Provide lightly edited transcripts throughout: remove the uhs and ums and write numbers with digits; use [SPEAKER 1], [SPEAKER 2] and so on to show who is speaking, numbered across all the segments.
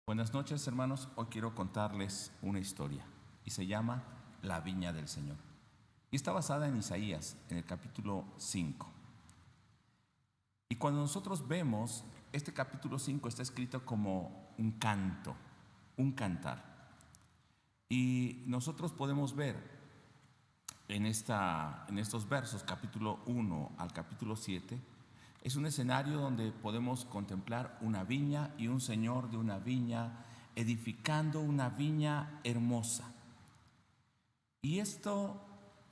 [SPEAKER 1] Buenas noches, hermanos. Hoy quiero contarles una historia y se llama La Viña del Señor. Y está basada en Isaías, en el capítulo 5. Y cuando nosotros vemos, este capítulo 5 está escrito como un canto, un cantar. Y nosotros podemos ver en estos versos, capítulo 1 al capítulo 7, es un escenario donde podemos contemplar una viña y un señor de una viña edificando una viña hermosa. Y esto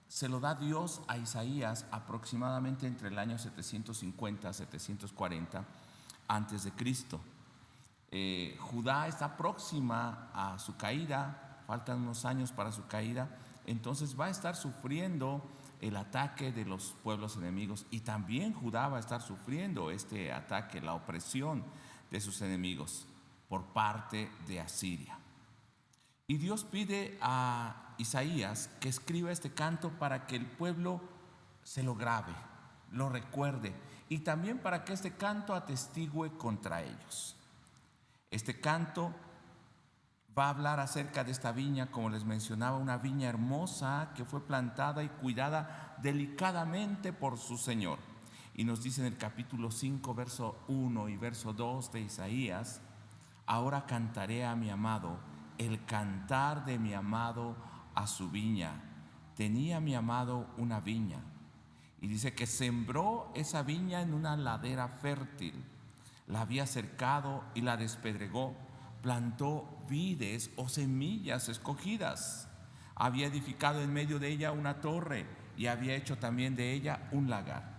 [SPEAKER 1] se lo da Dios a Isaías aproximadamente entre el año 750 a 740 antes de Cristo. Judá está próxima a su caída, faltan unos años para su caída, entonces va a estar sufriendo el ataque de los pueblos enemigos, y también Judá va a estar sufriendo este ataque, la opresión de sus enemigos por parte de Asiria. Y Dios pide a Isaías que escriba este canto para que el pueblo se lo grabe, lo recuerde, y también para que este canto atestigüe contra ellos. Este canto va a hablar acerca de esta viña, como les mencionaba, una viña hermosa que fue plantada y cuidada delicadamente por su Señor. Y nos dice en el capítulo 5, verso 1 y verso 2 de Isaías: ahora cantaré a mi amado, el cantar de mi amado a su viña. Tenía mi amado una viña, y dice que sembró esa viña en una ladera fértil, la había cercado y la despedregó, plantó vides o semillas escogidas, había edificado en medio de ella una torre y había hecho también de ella un lagar.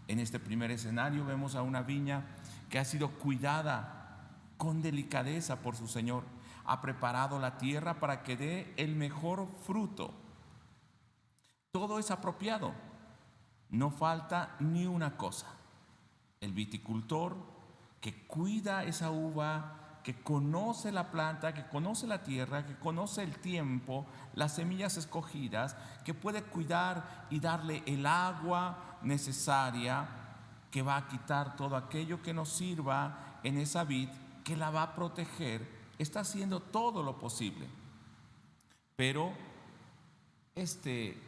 [SPEAKER 1] En este primer escenario vemos a una viña que ha sido cuidada con delicadeza por su Señor. Ha preparado la tierra para que dé el mejor fruto. Todo es apropiado, no falta ni una cosa. El viticultor que cuida esa uva, que conoce la planta, que conoce la tierra, que conoce el tiempo, las semillas escogidas, que puede cuidar y darle el agua necesaria, que va a quitar todo aquello que nos sirva en esa vid, que la va a proteger, está haciendo todo lo posible. Pero este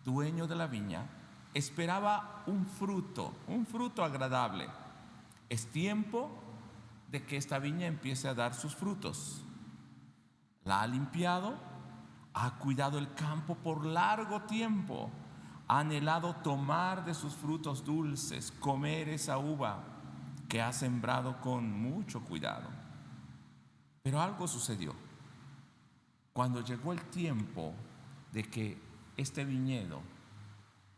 [SPEAKER 1] dueño de la viña esperaba un fruto agradable. Es tiempo de que esta viña empiece a dar sus frutos. La ha limpiado, ha cuidado el campo por largo tiempo, ha anhelado tomar de sus frutos dulces, comer esa uva que ha sembrado con mucho cuidado. Pero algo sucedió. Cuando llegó el tiempo de que este viñedo,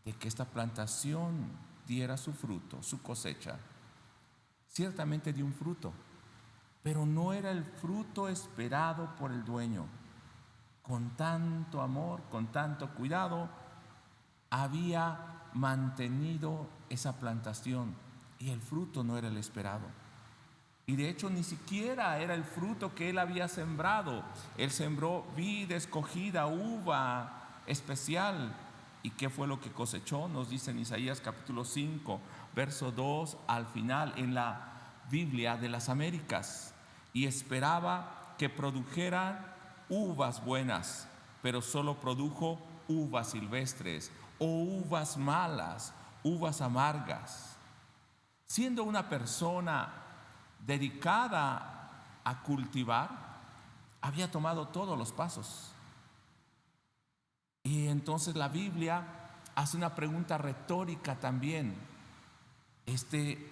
[SPEAKER 1] de que esta plantación diera su fruto, su cosecha, ciertamente dio un fruto, pero no era el fruto esperado por el dueño. Con tanto amor, con tanto cuidado, había mantenido esa plantación y el fruto no era el esperado. Y de hecho ni siquiera era el fruto que él había sembrado. Él sembró vid escogida, uva especial. ¿Y qué fue lo que cosechó? Nos dice en Isaías capítulo 5, verso 2 al final, en la Biblia de las Américas. Y esperaba que produjera uvas buenas, pero solo produjo uvas silvestres o uvas malas, uvas amargas. Siendo una persona dedicada a cultivar, había tomado todos los pasos. Y entonces la Biblia hace una pregunta retórica también. Este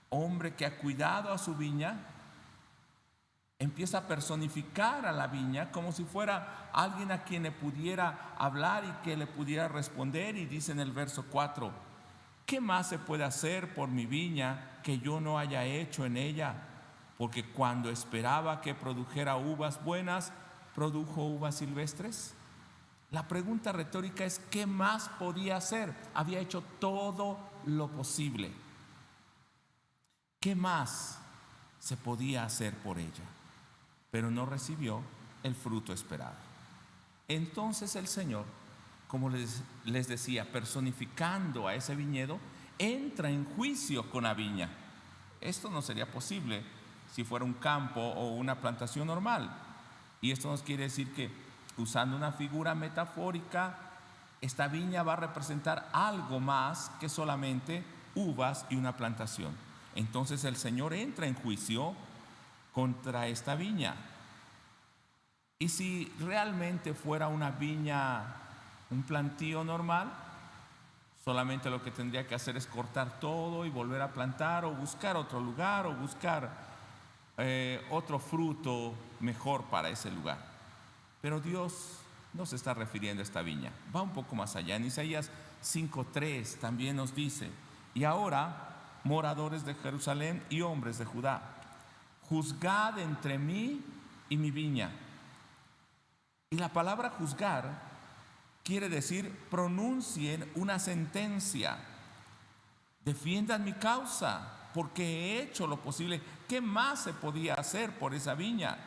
[SPEAKER 1] hombre que ha cuidado a su viña empieza a personificar a la viña como si fuera alguien a quien le pudiera hablar y que le pudiera responder, y dice en el verso 4: ¿qué más se puede hacer por mi viña que yo no haya hecho en ella? Porque cuando esperaba que produjera uvas buenas, produjo uvas silvestres. La pregunta retórica es: ¿qué más podía hacer? Había hecho todo lo posible. ¿Qué más se podía hacer por ella? Pero no recibió el fruto esperado. Entonces el Señor, como les decía, personificando a ese viñedo, entra en juicio con la viña. Esto no sería posible si fuera un campo o una plantación normal. Y esto nos quiere decir que, usando una figura metafórica, esta viña va a representar algo más que solamente uvas y una plantación. Entonces el Señor entra en juicio contra esta viña. Y si realmente fuera una viña, un plantío normal, solamente lo que tendría que hacer es cortar todo y volver a plantar, o buscar otro lugar, o buscar otro fruto mejor para ese lugar. Pero Dios no se está refiriendo a esta viña, va un poco más allá. En Isaías 5:3 también nos dice: y ahora, moradores de Jerusalén y hombres de Judá, juzgad entre mí y mi viña. Y la palabra juzgar quiere decir pronuncien una sentencia, defiendan mi causa, porque he hecho lo posible. ¿Qué más se podía hacer por esa viña?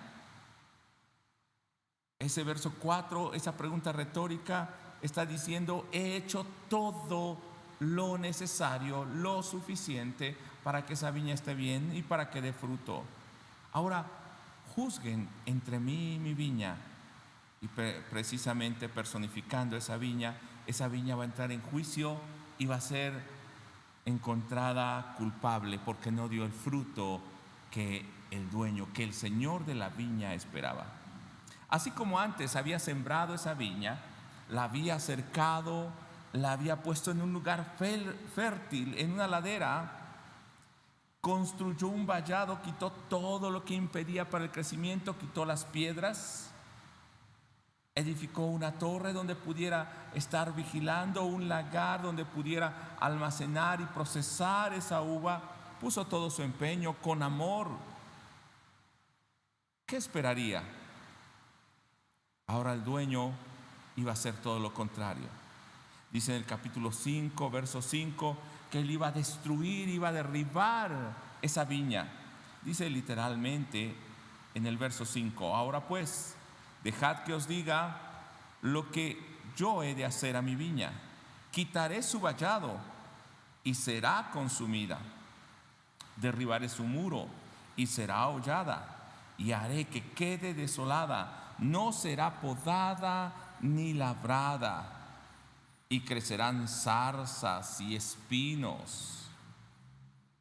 [SPEAKER 1] Ese verso 4, esa pregunta retórica, está diciendo: he hecho todo lo necesario, lo suficiente para que esa viña esté bien y para que dé fruto. Ahora, juzguen entre mí y mi viña. Y precisamente personificando esa viña va a entrar en juicio y va a ser encontrada culpable porque no dio el fruto que el dueño, que el señor de la viña esperaba. Así como antes había sembrado esa viña, la había cercado, la había puesto en un lugar fértil, en una ladera, construyó un vallado, quitó todo lo que impedía para el crecimiento, quitó las piedras, edificó una torre donde pudiera estar vigilando, un lagar donde pudiera almacenar y procesar esa uva, puso todo su empeño con amor. ¿Qué esperaría? Ahora el dueño iba a hacer todo lo contrario. Dice en el capítulo 5, verso 5, que él iba a destruir, iba a derribar esa viña. Dice literalmente en el verso 5: ahora pues, dejad que os diga lo que yo he de hacer a mi viña. Quitaré su vallado y será consumida. Derribaré su muro y será hollada. Y haré que quede desolada. No será podada ni labrada. Y crecerán zarzas y espinos.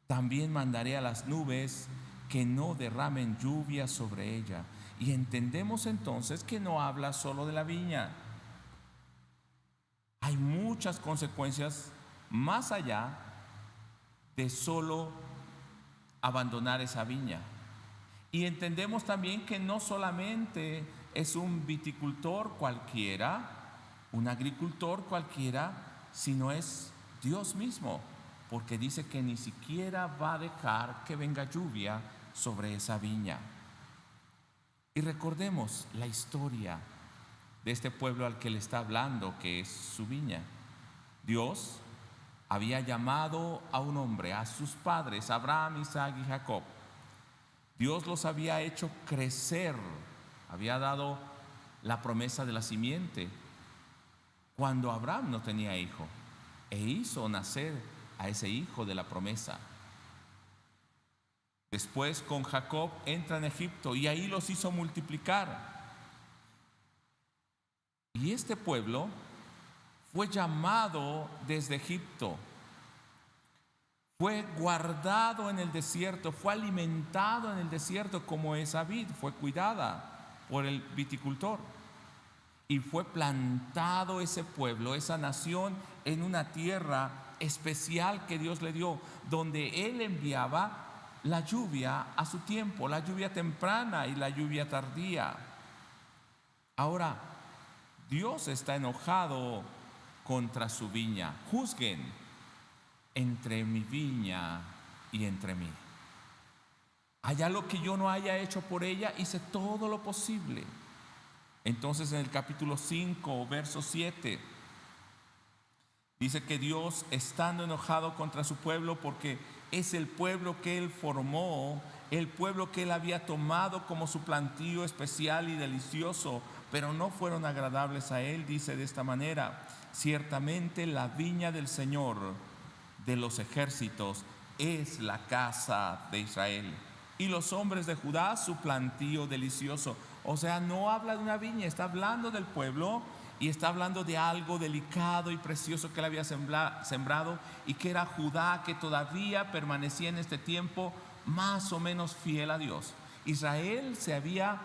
[SPEAKER 1] También mandaré a las nubes que no derramen lluvia sobre ella. Y entendemos entonces que no habla solo de la viña. Hay muchas consecuencias más allá de solo abandonar esa viña. Y entendemos también que no solamente es un viticultor cualquiera, un agricultor cualquiera, sino es Dios mismo, porque dice que ni siquiera va a dejar que venga lluvia sobre esa viña. Y recordemos la historia de este pueblo al que le está hablando, que es su viña. Dios había llamado a un hombre, a sus padres, Abraham, Isaac y Jacob. Dios los había hecho crecer, había dado la promesa de la simiente cuando Abraham no tenía hijo, e hizo nacer a ese hijo de la promesa. Después con Jacob entra en Egipto y ahí los hizo multiplicar. Y este pueblo fue llamado desde Egipto, fue guardado en el desierto, fue alimentado en el desierto como esa vid, fue cuidada por el viticultor. Y fue plantado ese pueblo, esa nación, en una tierra especial que Dios le dio, donde Él enviaba la lluvia a su tiempo, la lluvia temprana y la lluvia tardía. Ahora, Dios está enojado contra su viña. Juzguen entre mi viña y entre mí. Allá lo que yo no haya hecho por ella, hice todo lo posible. Entonces en el capítulo 5, verso 7, dice que Dios, estando enojado contra su pueblo, porque es el pueblo que Él formó, el pueblo que Él había tomado como su plantío especial y delicioso, pero no fueron agradables a Él, dice de esta manera: ciertamente la viña del Señor de los ejércitos es la casa de Israel. y los hombres de Judá su plantío delicioso. O sea, no habla de una viña, está hablando del pueblo y está hablando de algo delicado y precioso que él había sembrado, y que era Judá, que todavía permanecía en este tiempo más o menos fiel a Dios. Israel se había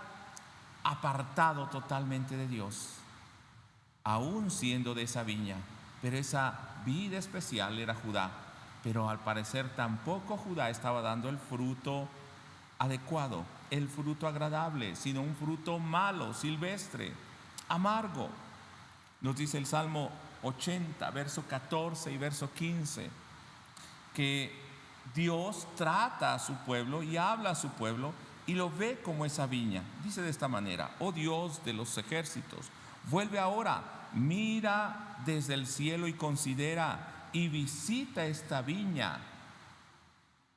[SPEAKER 1] apartado totalmente de Dios, aún siendo de esa viña, pero esa vid especial era Judá. Pero al parecer tampoco Judá estaba dando el fruto adecuado, el fruto agradable, sino un fruto malo, silvestre, amargo. Nos dice el Salmo 80, verso 14 y verso 15, que Dios trata a su pueblo y habla a su pueblo y lo ve como esa viña. Dice de esta manera: oh Dios de los ejércitos, vuelve ahora, mira desde el cielo y considera y visita esta viña,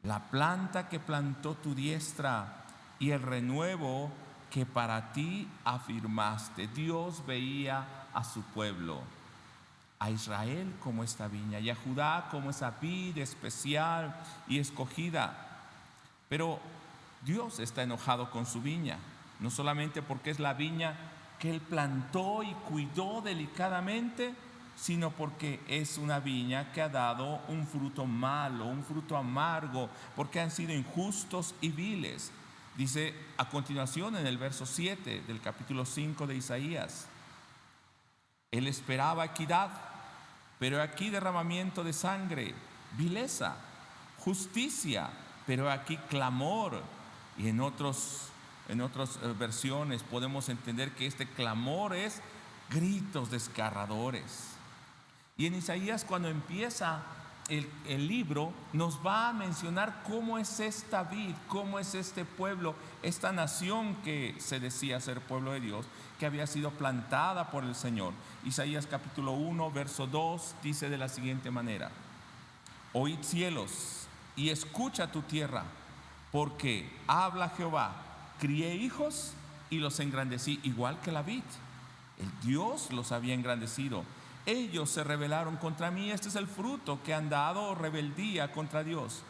[SPEAKER 1] la planta que plantó tu diestra y el renuevo que para ti afirmaste. Dios veía a su pueblo, a Israel como esta viña y a Judá como esa vid especial y escogida. Pero Dios está enojado con su viña, no solamente porque es la viña que Él plantó y cuidó delicadamente, sino porque es una viña que ha dado un fruto malo, un fruto amargo, porque han sido injustos y viles. Dice a continuación en el verso 7 del capítulo 5 de Isaías: Él esperaba equidad, pero aquí derramamiento de sangre, vileza, justicia, pero aquí clamor. Y en otras versiones podemos entender que este clamor es gritos desgarradores. Y en Isaías, cuando empieza el libro, nos va a mencionar cómo es esta vid, cómo es este pueblo, esta nación que se decía ser pueblo de Dios, que había sido plantada por el Señor. Isaías capítulo 1, verso 2 dice de la siguiente manera: oíd cielos y escucha tu tierra, porque habla Jehová, crié hijos y los engrandecí, igual que la vid. El Dios los había engrandecido. Ellos se rebelaron contra mí. Este es el fruto que han dado, rebeldía contra Dios.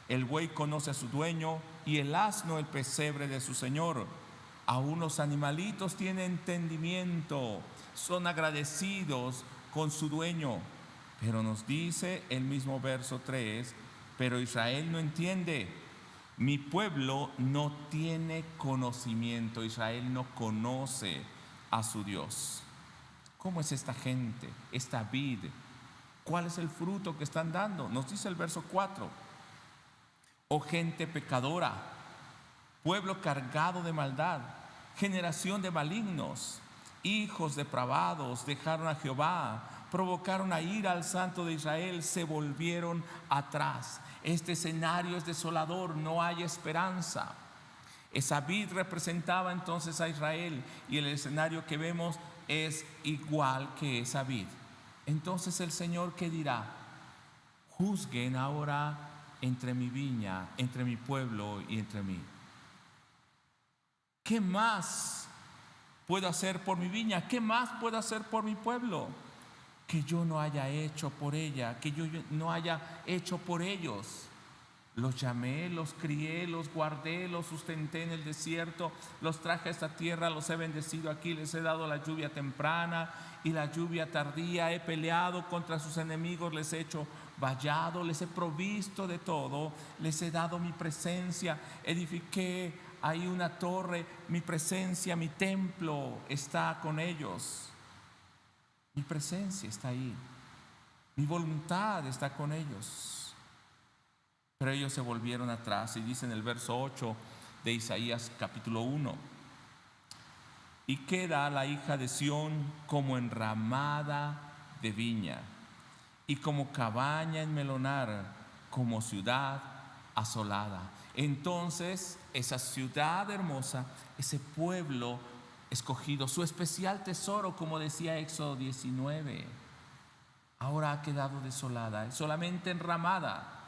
[SPEAKER 1] El buey conoce a su dueño y el asno el pesebre de su señor. Aún los animalitos tienen entendimiento, son agradecidos con su dueño. Pero nos dice el mismo verso 3: pero Israel no entiende, mi pueblo no tiene conocimiento. Israel no conoce a su Dios. ¿Cómo es esta gente, esta vid? ¿Cuál es el fruto que están dando? Nos dice el verso 4: oh gente pecadora, pueblo cargado de maldad, generación de malignos, hijos depravados, dejaron a Jehová, provocaron a ira al Santo de Israel, se volvieron atrás. Este escenario es desolador, no hay esperanza. Esa vid representaba entonces a Israel, y el escenario que vemos es igual que esa vid. Entonces el Señor, ¿qué dirá? Juzguen ahora entre mi viña, entre mi pueblo y entre mí. ¿Qué más puedo hacer por mi viña? ¿Qué más puedo hacer por mi pueblo que yo no haya hecho por ella, que yo no haya hecho por ellos? Los llamé, los crié, los guardé, los sustenté en el desierto, los traje a esta tierra, los he bendecido aquí, les he dado la lluvia temprana y la lluvia tardía, he peleado contra sus enemigos, les he hecho vallado, les he provisto de todo, les he dado mi presencia, edifiqué ahí una torre, mi presencia, mi templo está con ellos, mi presencia está ahí, mi voluntad está con ellos. Pero ellos se volvieron atrás, y dice en el verso 8 de Isaías capítulo 1: y queda la hija de Sión como enramada de viña, y como cabaña en melonar, como ciudad asolada. Entonces esa ciudad hermosa, ese pueblo escogido, su especial tesoro, como decía Éxodo 19, ahora ha quedado desolada, solamente enramada.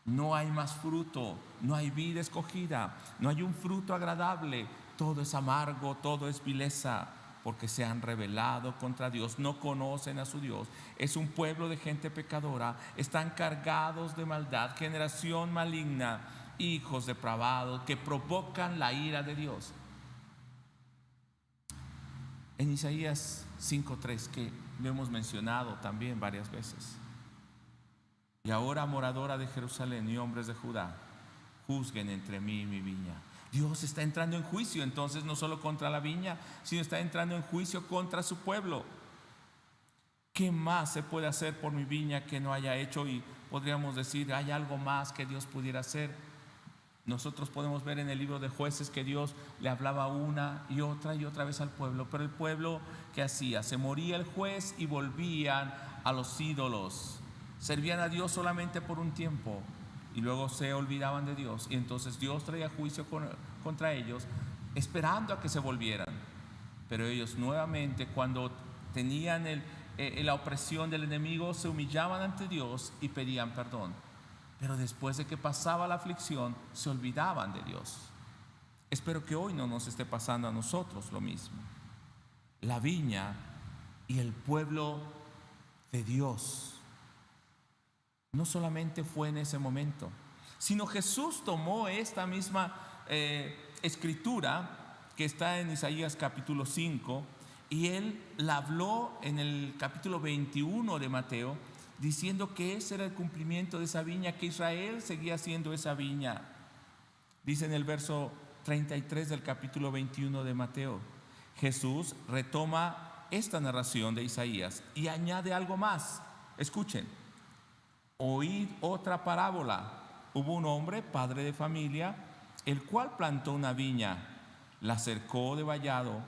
[SPEAKER 1] No hay más fruto, no hay vida escogida, no hay un fruto agradable. Todo es amargo, todo es vileza, porque se han rebelado contra Dios, no conocen a su Dios. Es un pueblo de gente pecadora, están cargados de maldad, generación maligna, hijos depravados que provocan la ira de Dios. En Isaías 5:3, que lo hemos mencionado también varias veces: y ahora, moradora de Jerusalén y hombres de Judá, juzguen entre mí y mi viña. Dios está entrando en juicio entonces, no solo contra la viña, sino está entrando en juicio contra su pueblo. ¿Qué más se puede hacer por mi viña que no haya hecho? Y podríamos decir, ¿hay algo más que Dios pudiera hacer? Nosotros podemos ver en el libro de Jueces que Dios le hablaba una y otra vez al pueblo, pero el pueblo, ¿qué hacía? Se moría el juez y volvían a los ídolos. Servían a Dios solamente por un tiempo y luego se olvidaban de Dios, y entonces Dios traía juicio contra ellos, esperando a que se volvieran. Pero ellos nuevamente, cuando tenían la opresión del enemigo, se humillaban ante Dios y pedían perdón. Pero después de que pasaba la aflicción, se olvidaban de Dios. Espero que hoy no nos esté pasando a nosotros lo mismo. La viña y el pueblo de Dios no solamente fue en ese momento, sino Jesús tomó esta misma escritura que está en Isaías capítulo 5, y Él la habló en el capítulo 21 de Mateo, diciendo que ese era el cumplimiento de esa viña, que Israel seguía siendo esa viña. Dice en el verso 33 del capítulo 21 de Mateo, Jesús retoma esta narración de Isaías y añade algo más. Escuchen: oíd otra parábola. Hubo un hombre, padre de familia, el cual plantó una viña, la cercó de vallado,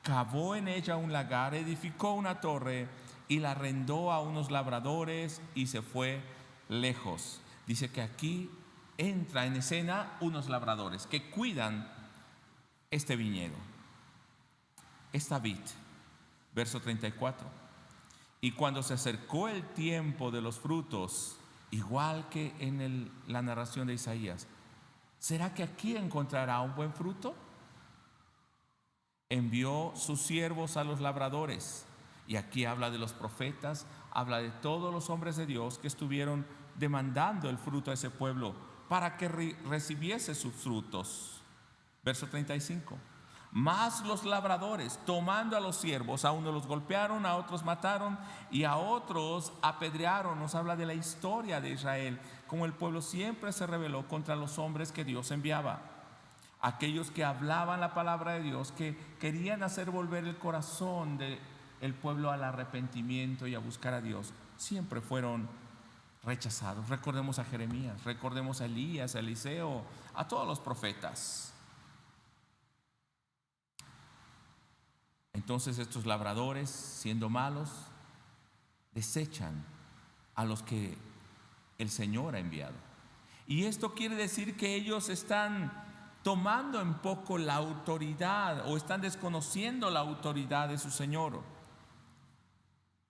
[SPEAKER 1] cavó en ella un lagar, edificó una torre y la arrendó a unos labradores y se fue lejos. Dice que aquí entra en escena unos labradores que cuidan este viñedo, esta vid. Verso 34. Y cuando se acercó el tiempo de los frutos, igual que en la narración de Isaías, ¿será que aquí encontrará un buen fruto? Envió sus siervos a los labradores. Y aquí habla de los profetas, habla de todos los hombres de Dios que estuvieron demandando el fruto a ese pueblo para que recibiese sus frutos. Verso 35. Mas los labradores, tomando a los siervos, a unos los golpearon, a otros mataron y a otros apedrearon. Nos habla de la historia de Israel, como el pueblo siempre se rebeló contra los hombres que Dios enviaba. Aquellos que hablaban la palabra de Dios, que querían hacer volver el corazón del pueblo al arrepentimiento y a buscar a Dios, siempre fueron rechazados. Recordemos a Jeremías, recordemos a Elías, a Eliseo, a todos los profetas. Entonces estos labradores, siendo malos, desechan a los que el Señor ha enviado. Y esto quiere decir que ellos están tomando en poco la autoridad, o están desconociendo la autoridad de su Señor.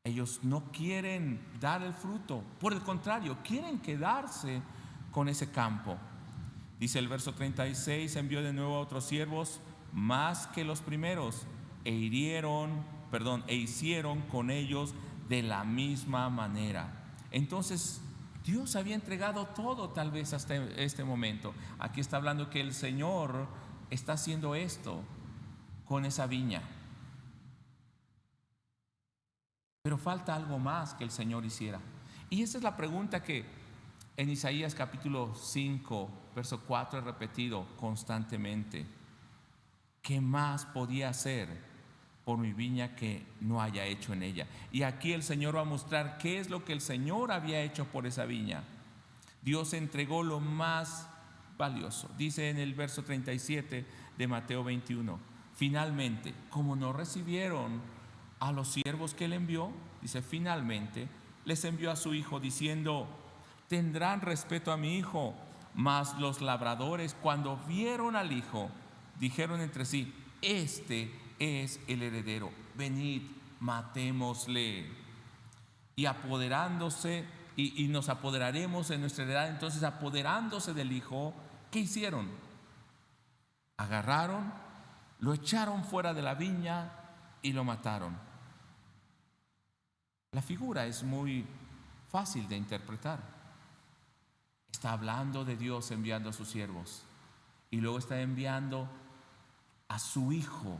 [SPEAKER 1] Ellos no quieren dar el fruto, por el contrario, quieren quedarse con ese campo. Dice el verso 36, envió de nuevo a otros siervos más que los primeros, e hicieron con ellos de la misma manera. Entonces Dios había entregado todo, tal vez hasta este momento. Aquí está hablando que el Señor está haciendo esto con esa viña, pero falta algo más que el Señor hiciera. Y esa es la pregunta que en Isaías capítulo 5 verso 4 he repetido constantemente: ¿qué más podía hacer por mi viña que no haya hecho en ella? Y aquí el Señor va a mostrar qué es lo que el Señor había hecho por esa viña. Dios entregó lo más valioso. Dice en el verso 37 de Mateo 21, finalmente, como no recibieron a los siervos que Él envió, dice, finalmente les envió a su hijo diciendo: tendrán respeto a mi hijo. Mas los labradores, cuando vieron al hijo, dijeron entre sí: este es el heredero, venid, matémosle. Y apoderándose, y nos apoderaremos en nuestra heredad. Entonces, apoderándose del hijo, ¿qué hicieron? Agarraron, lo echaron fuera de la viña y lo mataron. La figura es muy fácil de interpretar. Está hablando de Dios enviando a sus siervos. Y luego está enviando a su Hijo.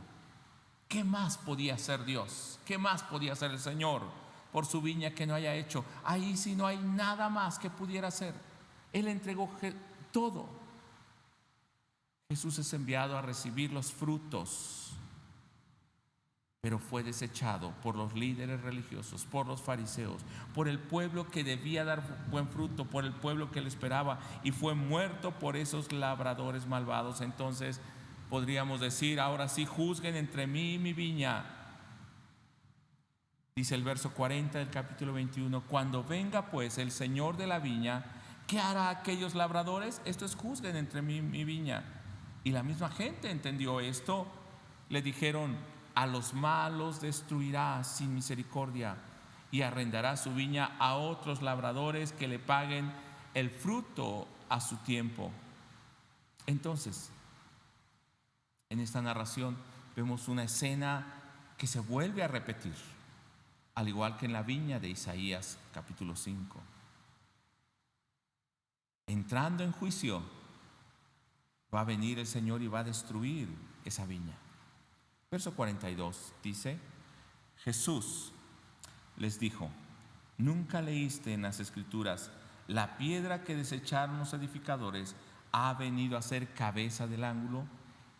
[SPEAKER 1] ¿Qué más podía hacer Dios? ¿Qué más podía hacer el Señor por su viña que no haya hecho? Ahí sí no hay nada más que pudiera hacer. Él entregó todo. Jesús es enviado a recibir los frutos, pero fue desechado por los líderes religiosos, por los fariseos, por el pueblo que debía dar buen fruto, por el pueblo que le esperaba, y fue muerto por esos labradores malvados. Entonces podríamos decir: ahora sí, juzguen entre mí y mi viña. Dice el verso 40 del capítulo 21: cuando venga pues el Señor de la viña, ¿qué hará a aquellos labradores? Esto es: juzguen entre mí y mi viña. Y la misma gente entendió esto. Le dijeron: a los malos destruirá sin misericordia, y arrendará su viña a otros labradores que le paguen el fruto a su tiempo. Entonces, en esta narración vemos una escena que se vuelve a repetir, al igual que en la viña de Isaías capítulo 5. Entrando en juicio, va a venir el Señor y va a destruir esa viña. Verso 42 dice: Jesús les dijo: ¿nunca leíste en las Escrituras: la piedra que desecharon los edificadores ha venido a ser cabeza del ángulo?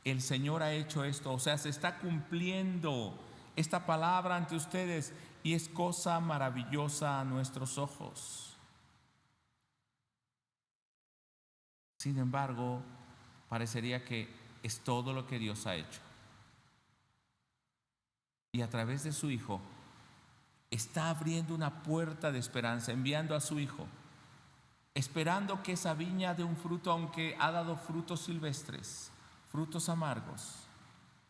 [SPEAKER 1] El Señor ha hecho esto, o sea, se está cumpliendo esta palabra ante ustedes, y es cosa maravillosa a nuestros ojos. Sin embargo, parecería que es todo lo que Dios ha hecho. Y a través de su Hijo está abriendo una puerta de esperanza, enviando a su Hijo, esperando que esa viña dé un fruto, aunque ha dado frutos silvestres, frutos amargos.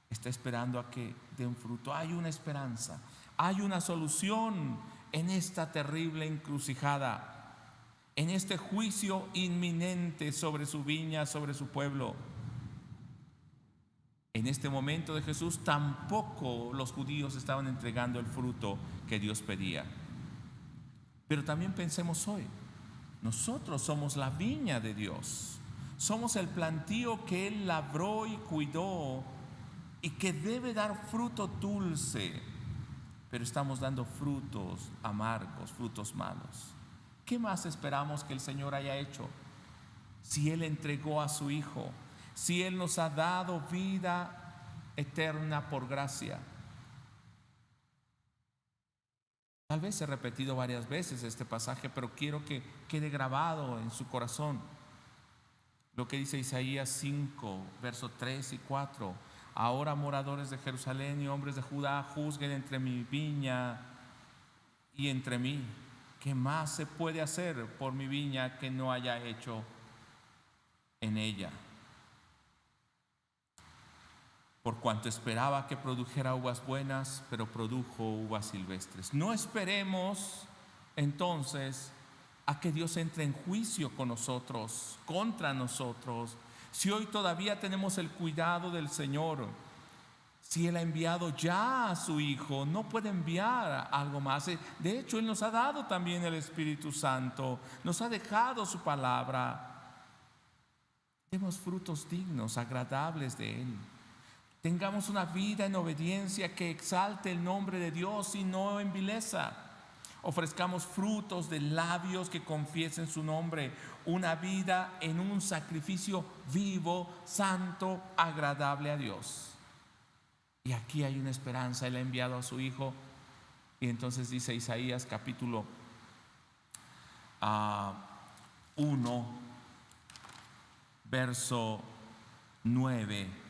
[SPEAKER 1] Está esperando a que dé un fruto. Hay una esperanza, hay una solución en esta terrible encrucijada, en este juicio inminente sobre su viña, sobre su pueblo. En este momento de Jesús tampoco los judíos estaban entregando el fruto que Dios pedía. Pero también pensemos hoy: nosotros somos la viña de Dios, somos el plantío que Él labró y cuidó, y que debe dar fruto dulce, pero estamos dando frutos amargos, frutos malos. ¿Qué más esperamos que el Señor haya hecho? Si Él entregó a su Hijo, si Él nos ha dado vida eterna por gracia. Tal vez he repetido varias veces este pasaje, pero quiero que quede grabado en su corazón lo que dice Isaías 5, versos 3 y 4. Ahora, moradores de Jerusalén y hombres de Judá, juzguen entre mi viña y entre mí. ¿Qué más se puede hacer por mi viña que no haya hecho en ella? Por cuanto esperaba que produjera uvas buenas, pero produjo uvas silvestres. No esperemos entonces a que Dios entre en juicio con nosotros, contra nosotros. Si hoy todavía tenemos el cuidado del Señor, si Él ha enviado ya a su Hijo, no puede enviar algo más. De hecho, Él nos ha dado también el Espíritu Santo, nos ha dejado su palabra. Demos frutos dignos, agradables de Él. Tengamos una vida en obediencia que exalte el nombre de Dios y no en vileza. Ofrezcamos frutos de labios que confiesen su nombre. Una vida en un sacrificio vivo, santo, agradable a Dios. Y aquí hay una esperanza. Él ha enviado a su Hijo. Y entonces dice Isaías capítulo 1, verso 9.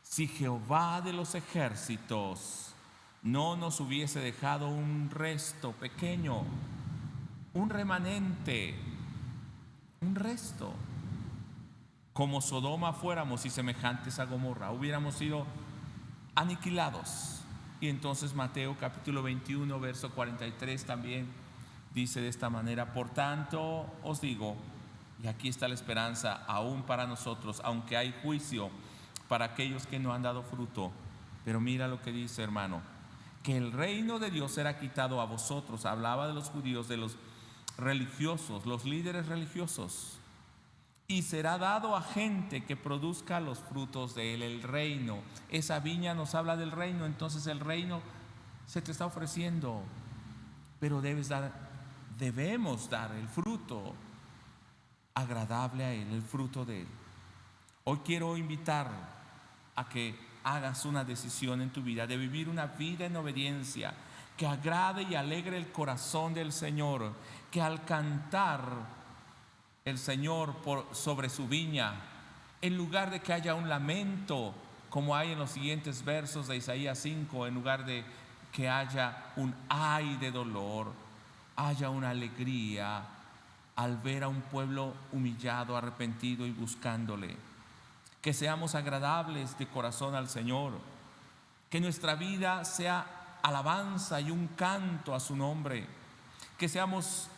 [SPEAKER 1] Si Jehová de los ejércitos no nos hubiese dejado un resto pequeño, un remanente, un resto, como Sodoma fuéramos y semejantes a Gomorra, hubiéramos sido aniquilados. Y entonces Mateo capítulo 21, verso 43 también dice de esta manera: por tanto os digo, y aquí está la esperanza aún para nosotros, aunque hay juicio para aquellos que no han dado fruto, pero mira lo que dice, hermano, que el reino de Dios será quitado a vosotros. Hablaba de los judíos, de los religiosos, los líderes religiosos. y será dado a gente que produzca los frutos de él. El reino, esa viña nos habla del reino. Entonces el reino se te está ofreciendo, pero debemos dar el fruto agradable a él, el fruto de él. Hoy quiero invitar a que hagas una decisión en tu vida de vivir una vida en obediencia que agrade y alegre el corazón del Señor, que al cantar el Señor sobre su viña, en lugar de que haya un lamento como hay en los siguientes versos de Isaías 5, en lugar de que haya un ay de dolor, haya una alegría al ver a un pueblo humillado, arrepentido y buscándole. Que seamos agradables de corazón al Señor, que nuestra vida sea alabanza y un canto a su nombre, que seamos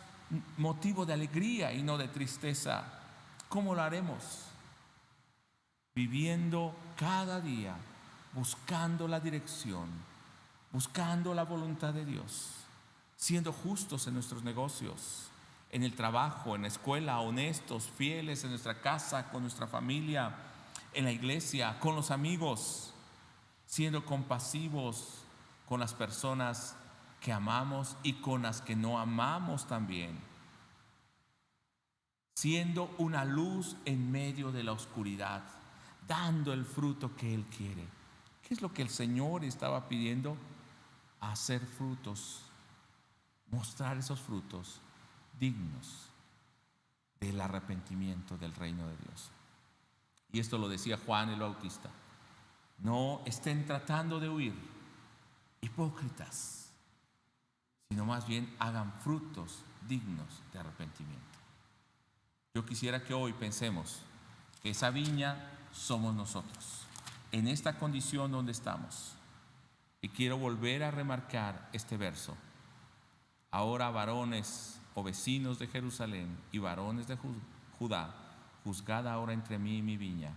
[SPEAKER 1] motivo de alegría y no de tristeza. ¿Cómo lo haremos? Viviendo cada día, buscando la dirección, buscando la voluntad de Dios, siendo justos en nuestros negocios, en el trabajo, en la escuela, honestos, fieles en nuestra casa, con nuestra familia, en la iglesia, con los amigos, siendo compasivos con las personas que amamos y con las que no amamos también, siendo una luz en medio de la oscuridad, dando el fruto que Él quiere. ¿Qué es lo que el Señor estaba pidiendo? Hacer frutos, mostrar esos frutos dignos del arrepentimiento del reino de Dios. Y esto lo decía Juan el Bautista: no estén tratando de huir, hipócritas, sino más bien hagan frutos dignos de arrepentimiento. Yo quisiera que hoy pensemos que esa viña somos nosotros, en esta condición donde estamos. Y quiero volver a remarcar este verso. Ahora, varones o vecinos de Jerusalén y varones de Judá, juzgad ahora entre mí y mi viña.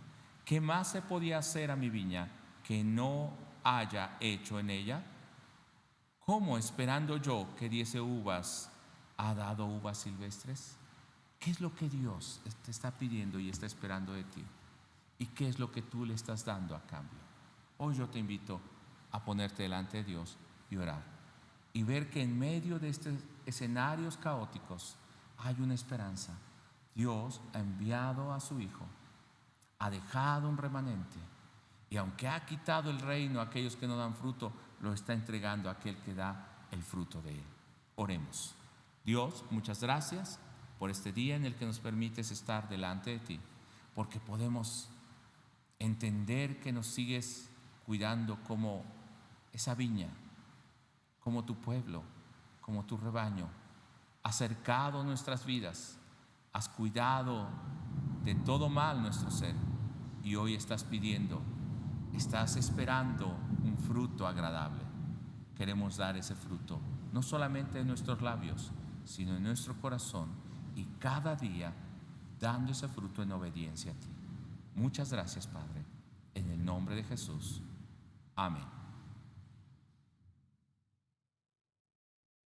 [SPEAKER 1] ¿Qué más se podía hacer a mi viña que no haya hecho en ella? ¿Cómo, esperando yo que diese uvas, ha dado uvas silvestres? ¿Qué es lo que Dios te está pidiendo y está esperando de ti? ¿Y qué es lo que tú le estás dando a cambio? Hoy yo te invito a ponerte delante de Dios y orar, y ver que en medio de estos escenarios caóticos hay una esperanza. Dios ha enviado a su Hijo, ha dejado un remanente, y aunque ha quitado el reino a aquellos que no dan fruto, lo está entregando a aquel que da el fruto de él. Oremos. Dios, muchas gracias por este día en el que nos permites estar delante de ti, porque podemos entender que nos sigues cuidando como esa viña, como tu pueblo, como tu rebaño. Has cercado nuestras vidas, has cuidado de todo mal nuestro ser, y hoy estás pidiendo, estás esperando un fruto agradable. Queremos dar ese fruto, no solamente en nuestros labios, sino en nuestro corazón, y cada día dando ese fruto en obediencia a ti. Muchas gracias, Padre, en el nombre de Jesús. Amén.